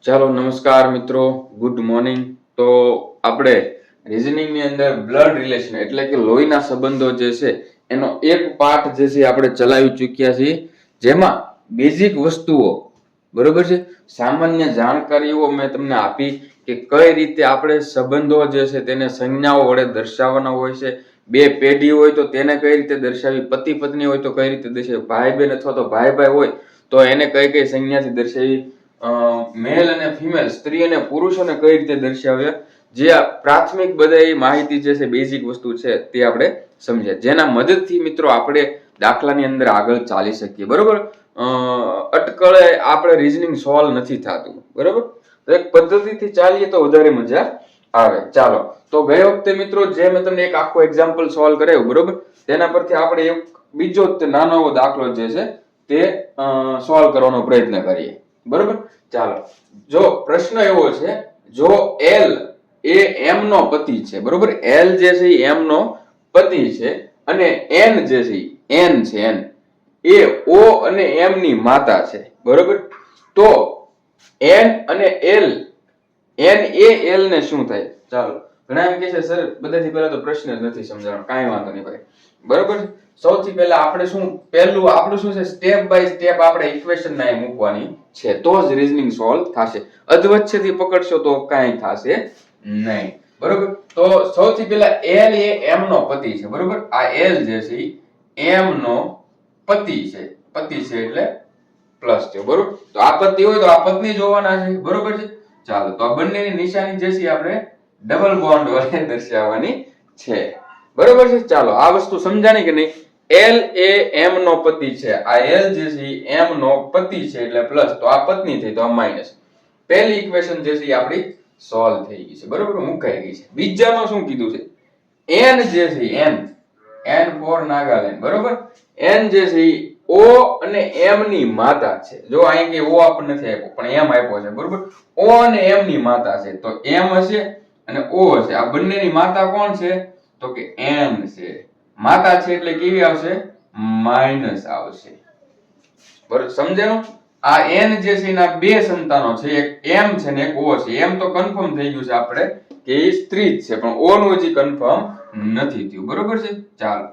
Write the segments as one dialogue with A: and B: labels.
A: ચાલો નમસ્કાર મિત્રો, ગુડ મોર્નિંગ. તો આપણે રીઝનિંગ ની અંદર બ્લડ રિલેશન એટલે કે લોહીના સંબંધો જે છે એનો એક પાઠ જે છે આપણે ચલાવી ચૂક્યા છીએ, જેમાં બેઝિક વસ્તુઓ બરોબર છે, સામાન્ય જાણકારીઓ મેં તમને આપી કે કઈ રીતે આપણે સંબંધો જે છે તેને સંજ્ઞાઓ વડે દર્શાવવાના હોય છે. બે પેઢી હોય તો તેને કઈ રીતે દર્શાવી, પતિ પત્ની હોય તો કઈ રીતે દર્શાવી, ભાઈ બહેન અથવા તો ભાઈ ભાઈ હોય તો એને કઈ કઈ સંજ્ઞાથી દર્શાવી, મેલ અને ફિમેલ સ્ત્રી અને પુરુષોને કઈ રીતે દર્શાવ્યા, જે પ્રાથમિક બધા માહિતી જે છે બેઝિક વસ્તુ છે તે આપણે સમજ્યા, જેના મદદથી મિત્રો આપણે દાખલાની અંદર આગળ ચાલી શકીએ. બરોબર, અટકળે આપણે રીઝનિંગ સોલ્વ નથી થતું. બરોબર, તો એક પદ્ધતિથી ચાલીએ તો વધારે મજા આવે. ચાલો, તો ગયા વખતે મિત્રો જે મેં તમને એક આખો એક્ઝામ્પલ સોલ્વ કરાવ્યું, બરોબર, તેના પરથી આપણે એક બીજો નાનો એવો દાખલો જે છે તે સોલ્વ કરવાનો પ્રયત્ન કરીએ. બરોબર, ચાલો. જો પ્રશ્ન એવો છે, જો એલ એ એમ નો પતિ છે, બરોબર, એલ જે છે એ એમ નો પતિ છે અને એન જે છે એન છે, એન એ ઓ અને એમ ની માતા છે. બરોબર, તો એન અને એલ, એન એ એલ ને શું થાય? ચાલો, ઘણા એમ કહે છે સર બધાથી પહેલા તો પ્રશ્ન જ નથી સમજાવવાનો. કાંઈ વાંધો નહીં ભાઈ. બરોબર, સૌથી પહેલા આપણે પહેલું આપણું શું છે, સ્ટેપ બાય સ્ટેપ આપણે ઇક્વેશન ના મૂકવાની છે, તો જ રીઝનિંગ સોલ્વ થશે. અધવચ્ચેથી પકડશો તો કાંઈ થશે નહીં. બરોબર, તો સૌથી પહેલા એલ એ એમ નો પતિ છે. બરોબર, આ એલ જે છે એમ નો પતિ છે. પતિ છે એટલે પ્લસ છે. બરોબર, તો આ પતિ હોય તો આ પત્ની જોવાના છે. બરોબર છે, ચાલો. તો આ બંનેની નિશાની જે છે આપણે ડબલ બોન્ડ વડે દર્શાવવાની છે. બરોબર છે, ચાલો. આ વસ્તુ સમજાણી કે નહીં? એલ એ એમ નો પતિ છે, આ એલ જે છે એમ નો પતિ છે એટલે પ્લસ, તો આ પત્ની થઈ તો આ માઈનસ. પહેલી ઇક્વેશન જે છે આપણી સોલ્વ થઈ ગઈ છે. બરોબર, મુકાઈ ગઈ છે. બીજામાં શું કીધું છે? એન જે છે એન ફોર નાગાલેન્ડ. બરોબર, એન જે છે ઓ અને એમ ની માતા છે. જો અહીં કે ઓ આપણને નથી આપ્યો પણ એમ આપ્યો છે. બરોબર, ઓ અને એમ ની માતા છે, તો એમ હશે અને ઓ હશે. આ બંનેની માતા કોણ છે? તો કે એન છે. માતા છે એટલે કેવી આવશે? માઈનસ આવશે. બરોબર, સમજાણું? આ એન જે છે એના બે સંતાનો છે, એક એમ છે ને એક ઓ છે. એમ તો કન્ફર્મ થઈ ગયું છે આપણે કે એ સ્ત્રી જ છે, પણ ઓ નું હજી કન્ફર્મ નથી થયું. બરોબર છે, ચાલો.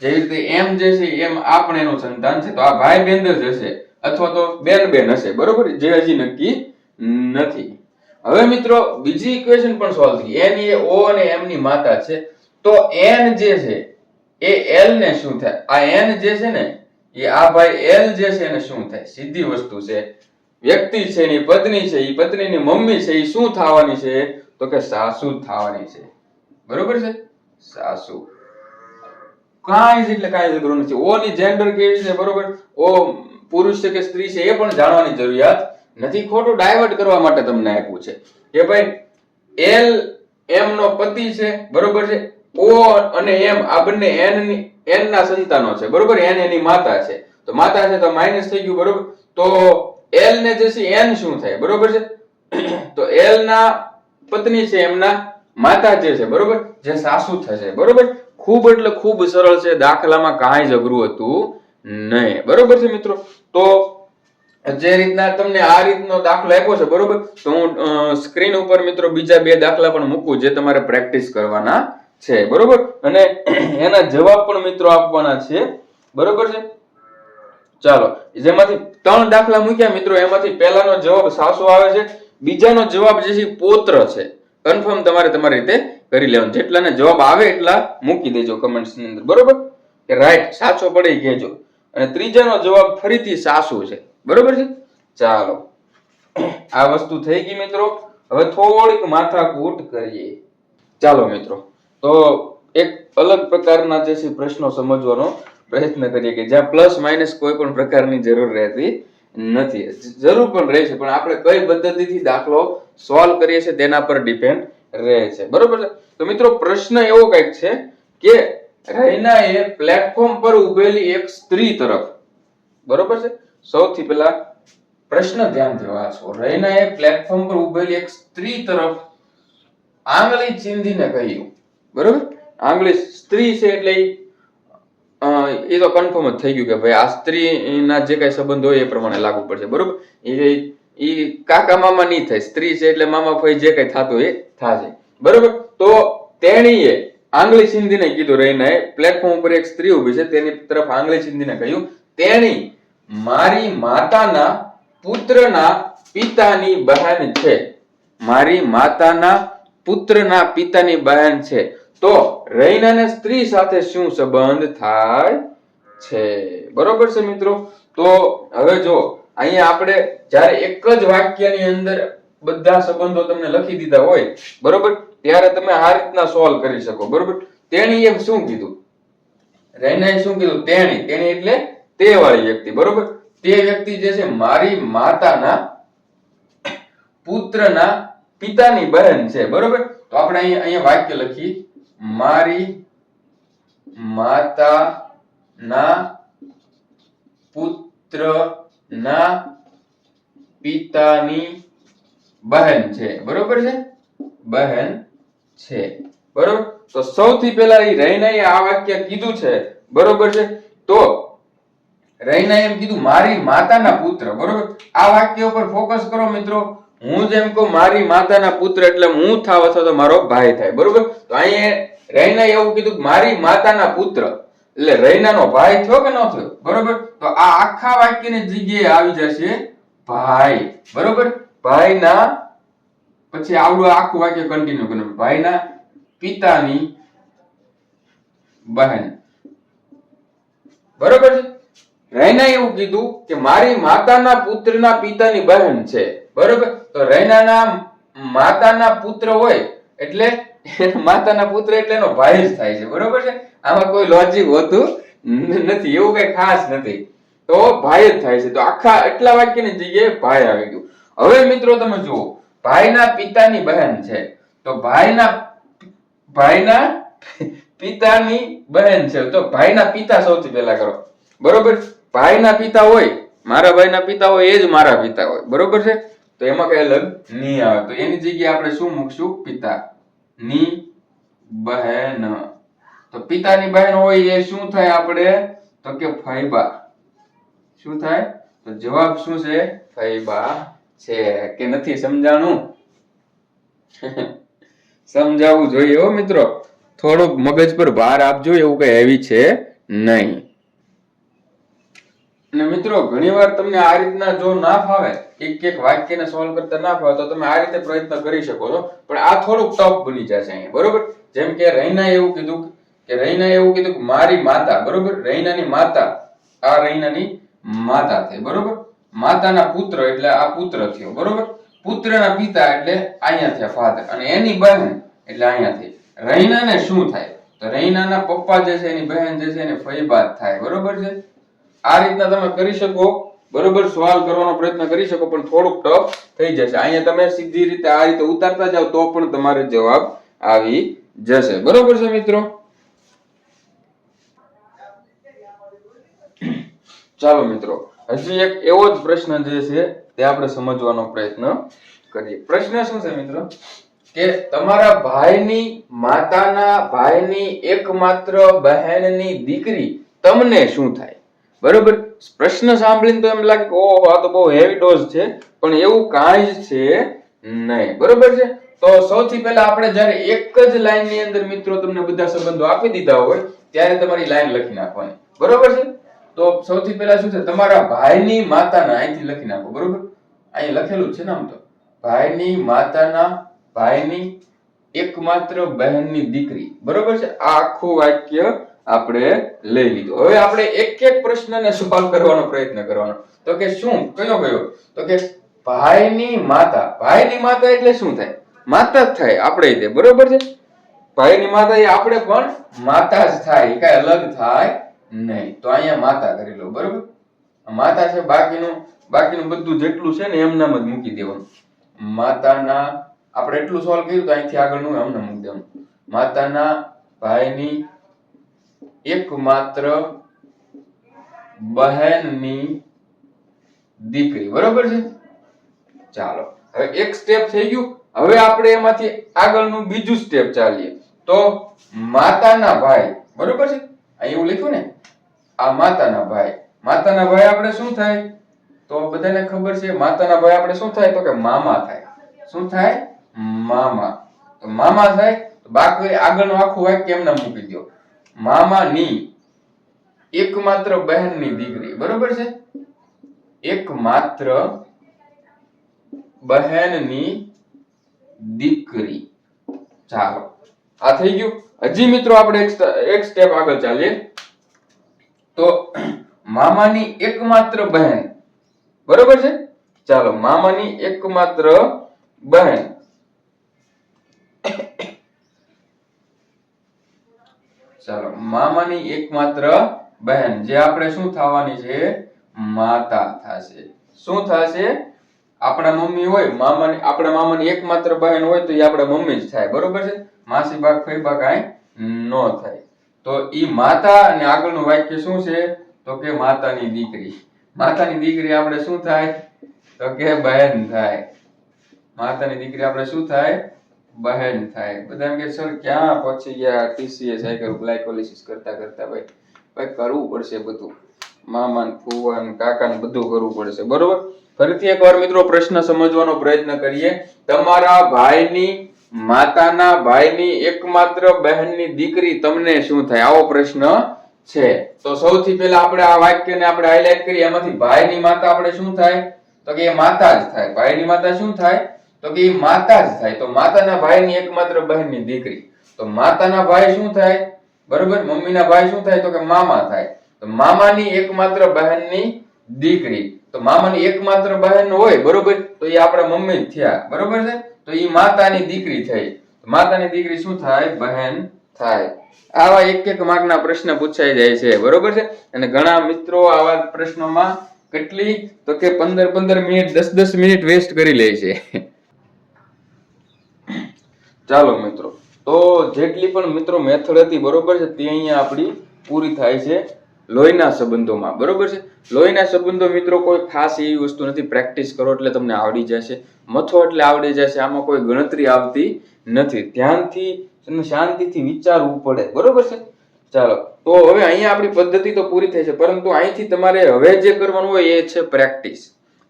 A: જેવી રીતે એમ જે છે એમ આપણે એનું સંતાન છે, તો આ ભાઈ બેન જ હશે અથવા તો બેન બેન હશે. બરોબર, જે હજી નક્કી નથી. હવે મિત્રો બીજી ઇક્વેશન પણ સોલ્વ થઈ. એન એ ઓ અને એમ ની માતા છે, તો એન જે છે એ એલ ને શું થાય? આ એન જે છે ને એ આ ભાઈ એલ જે છે એને શું થાય? સીધી વસ્તુ છે, વ્યક્તિ છે, એની પત્ની છે, એ પત્નીની મમ્મી છે, એ શું થવાની છે? તો કે સાસુ થવાની છે. બરોબર છે, સાસુ. કાંઈ જ એટલે કાંઈ જરૂર નથી. ઓ ની જેન્ડર કેવી છે? બરોબર, ઓ પુરુષ છે કે સ્ત્રી છે એ પણ જાણવાની જરૂરિયાત નથી. ખોટું ડાયવર્ટ કરવા માટે તમને આપ્યું છે કે ભાઈ એલ એમ નો પતિ છે. બરોબર છે, ઓ અને એમ આ બંને એન ના સંતાનો છે. બરોબર, એન એની માતા છે, તો માતા છે તો માઈનસ થઈ ગયું. બરોબર, તો એલ ને જે છે એન શું થાય? બરોબર છે, તો એલ ના પત્ની છે એમના માતા જે છે, બરોબર, જે સાસુ થશે. બરોબર, ખૂબ એટલે ખૂબ સરળ છે, દાખલામાં કાંઈ જ અઘરું હતું નહીં. બરોબર છે મિત્રો, તો જે રીતના તમને આ રીતનો દાખલો આપ્યો છે, બરોબર, તો હું સ્ક્રીન ઉપર મિત્રો બીજા બે દાખલા પણ મૂકું જે તમારે પ્રેક્ટિસ કરવાના છે. બરોબર, અને એના જવાબ પણ મિત્રો આપવાના છે. બરોબર છે, ચાલો. જેમાંથી ત્રણ દાખલા મૂક્યા મિત્રો, એમાંથી પહેલાનો જવાબ સાચો આવે છે, બીજાનો જવાબ જે છે પોત્ર છે. કન્ફર્મ તમારે તમારી રીતે કરી લેવાનું. જેટલાને જવાબ આવે એટલા મૂકી દેજો કમેન્ટ્સ ની અંદર. બરોબર, કે રાઈટ સાચો પડે કહેજો. અને ત્રીજાનો જવાબ ફરીથી સાચો છે. બરોબર છે, ચાલો. આ વસ્તુ થઈ ગઈ મિત્રો. હવે થોડીક માથાકૂટ કરીએ. ચાલો મિત્રો, તો એક અલગ પ્રકારના જે છે પ્રશ્નો સમજવાનો પ્રયત્ન કરીએ કે જ્યાં પ્લસ માઇનસ કોઈ પણ પ્રકારની જરૂર રહેતી નથી. જરૂર પણ રહે છે, પણ આપણે કઈ પદ્ધતિથી દાખલો સોલ્વ કરીએ છીએ તેના પર ડિપેન્ડ રહે છે. બરોબર છે, તો મિત્રો પ્રશ્ન એવો કંઈક છે કે રૈનાએ પ્લેટફોર્મ પર ઉભેલી એક સ્ત્રી તરફ, બરોબર છે, સૌથી પહેલા પ્રશ્ન ધ્યાનથી વાંચો. રૈનાએ પ્લેટફોર્મ પર ઉભેલી એક સ્ત્રી તરફ આંગળી ચીંધીને કહ્યું. બરોબર, આંગળી સ્ત્રી છે એટલે એ તો કન્ફર્મ જ થઈ ગયું કે ભાઈ આ સ્ત્રીના જે કઈ સંબંધ હોય એ પ્રમાણે લાગુ પડશે. બરોબર, એ ઈ કાકા મામા નહીં થાય, સ્ત્રી છે એટલે મામા ફઈ જે કઈ થતું એ થાશે, બરોબર. તો તેણીએ આંગળી ચીંધીને કીધું, રહીને પ્લેટફોર્મ ઉપર એક સ્ત્રી ઊભી છે, તેની તરફ આંગળી ચીંધીને કહ્યું, તેણી મારી માતાના પુત્રના પિતાની બહેન છે. મારી માતાના પુત્રના પિતાની બહેન છે. તો રૈનાને સ્ત્રી સાથે શું સંબંધ થાય છે? બરોબર છે મિત્રો. તો હવે જો અહીંયા આપણે જ્યારે એક જ વાક્યની અંદર બધા સંબંધો તમને લખી દીધા હોય, બરોબર, ત્યારે તમે આ રીતના સોલ્વ કરી શકો, બરોબર. તેણીએ શું કીધું? રૈનાએ શું કીધું? તેણી એટલે તે વાળી વ્યક્તિ, બરોબર. તે વ્યક્તિ જે છે મારી માતાના પુત્રના પિતાની બહેન છે, બરોબર. તો આપણે અહીંયા વાક્ય લખી, મારી માતાના પુત્રના પિતાની બહેન છે, બરોબર છે, બહેન છે, બરોબર. તો સૌથી પહેલા એ રૈનાએ આ વાક્ય કીધું છે, બરોબર છે. તો રૈનાએ એમ કીધું મારી માતાના પુત્ર, બરોબર. આ વાક્ય ઉપર ફોકસ કરો મિત્રો. હું જેમ કહું મારી માતાના પુત્ર એટલે હું થાવ અથવા તો મારો ભાઈ થાય, બરોબર. તો અહીંયા રૈનાએ એવું કીધું મારી માતાના પુત્ર એટલે રૈનાનો ભાઈ થયો કે ન થયો, બરોબર. તો આ આખા વાક્યની જગ્યાએ આવી જશે ભાઈ, બરોબર. ભાઈના પછી આવડું આખું વાક્ય કન્ટિન્યુ કરવું, ભાઈના પિતાની બહેન, બરોબર છે. રૈનાએ એવું કીધું કે મારી માતાના પુત્રના પિતાની બહેન છે, બરોબર. તો રૈનાના માતાના પુત્ર હોય એટલે માતાના પુત્ર એટલે એનો ભાઈ જ થાય છે, બરોબર છે. આમાં કોઈ લોજિક હોતું નથી, એવું કઈ ખાસ નથી, તો ભાઈ જ થાય છે. તો આખા એટલા વાક્યની જગ્યાએ ભાઈ આવી ગયું. હવે મિત્રો તમે જુઓ, ભાઈના પિતાની બહેન છે, તો ભાઈના પિતાની બહેન છે, તો ભાઈના પિતા સૌથી પહેલા કરો, બરોબર. ભાઈના પિતા હોય, મારા ભાઈના પિતા હોય એ જ મારા પિતા હોય, બરોબર છે. તો એમાં કઈ અલગ નહીં આવે. તો એની જગ્યાએ આપણે શું મૂકશું? પિતા ની બહેન. તો પિતાની બહેન હોય એ શું થાય આપણે? તો કે ફૈબા. શું થાય? તો જવાબ શું છે? ફૈબા છે. કે નથી સમજાણું? સમજાવવું જોઈએ હો મિત્રો, થોડુંક મગજ પર ભાર આપજો, એવું કઈ હેવી છે નહીં. અને મિત્રો ઘણીવાર તમને આ રીતના જો ના ફાવે, એક વાક્યને સોલ્વ કરતા ના ફાવે, તો તમે આ રીતે પ્રયત્ન કરી શકો છો, પણ આ થોડુંક ટફ બની જશે અહીંયા, બરોબર. જેમ કે રૈનાએ એવું કીધું કે મારી માતા, બરોબર. રૈનાની માતા, આ રૈનાની માતા થઈ, બરોબર. માતાના પુત્ર એટલે આ પુત્ર થયો, બરોબર. પુત્રના પિતા એટલે અહીંયા થયા ફાધર, અને એની બહેન એટલે અહીંયા થઈ. રૈનાને શું થાય? તો રૈનાના પપ્પા જે છે એની બહેન જે છે એને ફૈબા થાય, બરોબર છે. આ રીતના તમે કરી શકો, બરોબર. સવાલ કરવાનો પ્રયત્ન કરી શકો, પણ થોડુંક ટફ થઈ જશે. અહીંયા તમે સીધી રીતે આ રીતે ઉતારતા જાવ તો પણ તમારે જવાબ આવી જશે, બરોબર છે મિત્રો. ચાલો મિત્રો, હજી એક એવો જ પ્રશ્ન જે છે તે આપણે સમજવાનો પ્રયત્ન કરીએ. પ્રશ્ન શું છે મિત્રો? કે તમારા ભાઈની માતાના ભાઈની એકમાત્ર બહેનની દીકરી તમને શું થાય? બરોબર. પ્રશ્ન સાંભળીને તો એમ લાગે કે ઓહો આ તો બહુ હેવી ડોઝ છે, પણ એવું કાંઈ જ છે નહીં, બરોબર છે. તો સૌથી પહેલા આપણે જ્યારે એક જ લાઈનની અંદર મિત્રો તમને બધા સંબંધો આપી દીધા હોય ત્યારે તમારી લાઈન લખી નાખવાની, બરોબર છે. તો સૌથી પહેલા શું છે? તમારા ભાઈની માતાના અહીંથી લખી નાખો, બરોબર. અહીં લખેલું છે ને આમ તો ભાઈની માતાના ભાઈની એકમાત્ર બહેનની દીકરી, બરોબર છે. આ આખું વાક્ય આપણે લઈ લીધું. હવે આપણે એક એક પ્રશ્નને સોલ્વ કરવાનો પ્રયત્ન કરવાનો. તો કે શું કયો તો કે ભાઈની માતા એટલે શું થાય? માતા જ થાય આપણે તે, બરોબર છે. ભાઈની માતા એ આપણે પણ માતા જ થાય, કઈ અલગ થાય નહીં. તો અહીંયા માતા કરી લો, બરોબર. માતા છે, બાકીનું બધું જેટલું છે ને એમ નામ જ મૂકી દેવાનું. માતાના આપણે એટલું સોલ્વ કર્યું તો અહીંથી આગળનું એમને મૂકી દેવાનું. માતાના ભાઈની એકમાત્ર બહેનની દીકરી, બરોબર છે. ચાલો હવે એક સ્ટેપ થઈ ગયું. હવે આપણે એમાંથી આગળનું બીજું સ્ટેપ ચાલીએ. તો માતાના ભાઈ, બરોબર છે. અહીં એવું લખ્યું ને, આ માતાના ભાઈ આપણે શું થાય? તો બધાને ખબર છે માતાના ભાઈ આપણે શું થાય તો કે મામા થાય. શું થાય? મામા. તો મામા થાય તો બાકી આગળનું આખું વાક્ય એમને મૂકી દો. મામાની એકમાત્ર બહેનની દીકરી. બરોબર છે? એકમાત્ર બહેનની દીકરી. ચાલો આ થઈ ગયું. હજી મિત્રો આપણે એક સ્ટેપ આગળ ચાલીએ. તો મામાની એકમાત્ર બહેન. બરોબર છે? ચાલો મામાની એકમાત્ર બહેન. ચાલો મામાની એકમાત્ર બહેન જે આપણે શું થવાની છે? માતા થશે. શું થશે? આપણા મમ્મી હોય આપણા મામાની એકમાત્ર બહેન હોય તો એ આપણા મમ્મી જ થાય. બરોબર છે? માસી બા ફઈ બા કાંઈ નો થાય. તો ઈ માતા અને આગળનું વાક્ય શું છે તો કે માતાની દીકરી. માતાની દીકરી આપણે શું થાય તો કે બહેન થાય. માતાની દીકરી આપણે શું થાય? બહેન થાય. બધા એમ કે સર ક્યાં પહોંચી ગયા ટીસીએસ સાયકલ ગ્લાયકોલિસિસ કરતા ભાઈ કરવું પડશે બધું. મામા ને ફુવા ને કાકા ને બધું કરવું પડશે. બરોબર? ફરીથી એકવાર મિત્રો પ્રશ્ન સમજવાનો પ્રયત્ન કરીએ. તમારા ભાઈની માતાના ભાઈની એકમાત્ર બહેનની દીકરી તમને શું થાય? આવો પ્રશ્ન છે. તો સૌથી પહેલા આપણે આ વાક્યને આપણે હાઇલાઇટ કરીએ. એમાંથી ભાઈની માતા આપણે શું થાય તો કે એ માતા જ થાય. ભાઈની માતા શું થાય તો કે એ માતા જ થાય. તો માતાના ભાઈની એકમાત્ર બહેનની દીકરી. તો માતાના ભાઈ શું થાય? બરોબર? મમ્મીના ભાઈ શું થાય તો કે મામા થાય. તો મામાની એકમાત્ર બહેનની દીકરી. તો મામાની એકમાત્ર બહેન હોય બરોબર તો એ આપણા મમ્મી જ થયા. બરોબર છે? તો એ માતાની દીકરી થઈ. માતાની દીકરી શું થાય? બહેન થાય. આવા એક માર્કના પ્રશ્ન પૂછાઈ જાય છે. બરોબર છે? અને ઘણા મિત્રો આવા પ્રશ્નોમાં કેટલી તો કે 15 મિનિટ 10 મિનિટ વેસ્ટ કરી લે છે. ચાલો મિત્રો, તો જેટલી પણ મિત્રો મેથડ હતી બરોબર છે તે અહીંયા આપણી પૂરી થાય છે લોહીના સંબંધોમાં. બરોબર છે? લોહીના સંબંધો મિત્રો કોઈ ખાસ એવી વસ્તુ નથી. પ્રેક્ટિસ કરો એટલે તમને આવડી જશે. મથો એટલે આવડી જશે. આમાં કોઈ ગણતરી આવતી નથી. ધ્યાનથી અને શાંતિથી વિચારવું પડે. બરોબર છે? ચાલો તો હવે અહીંયા આપણી પદ્ધતિ તો પૂરી થઈ છે, પરંતુ અહીંથી તમારે હવે જે કરવાનું હોય એ છે પ્રેક્ટિસ.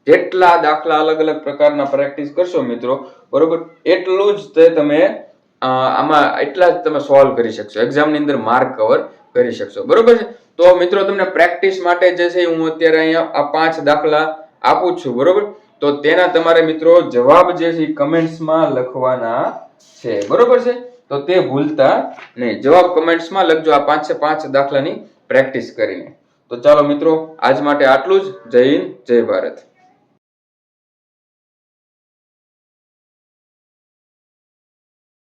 A: જેટલા દાખલા અલગ અલગ પ્રકારના પ્રેક્ટિસ કરશો મિત્રો બરોબર એટલું જ તમે આમાં એટલા જ તમે સોલ્વ કરી શકશો. એક્ઝામની અંદર માર્ક કવર કરી શકશો. બરોબર છે? તો મિત્રો તમને પ્રેક્ટિસ માટે જે છે હું અત્યારે અહીંયા આ 5 દાખલા આપું છું. બરોબર? તો તેના તમારે મિત્રો જવાબ જે છે કમેન્ટ્સમાં લખવાના છે. બરોબર છે? તો તે ભૂલતા નહીં. જવાબ કમેન્ટ્સમાં લખજો આ 5 દાખલાની પ્રેક્ટિસ કરીને. તો ચાલો મિત્રો આજ માટે આટલું જ. જય હિન્દ, જય ભારત.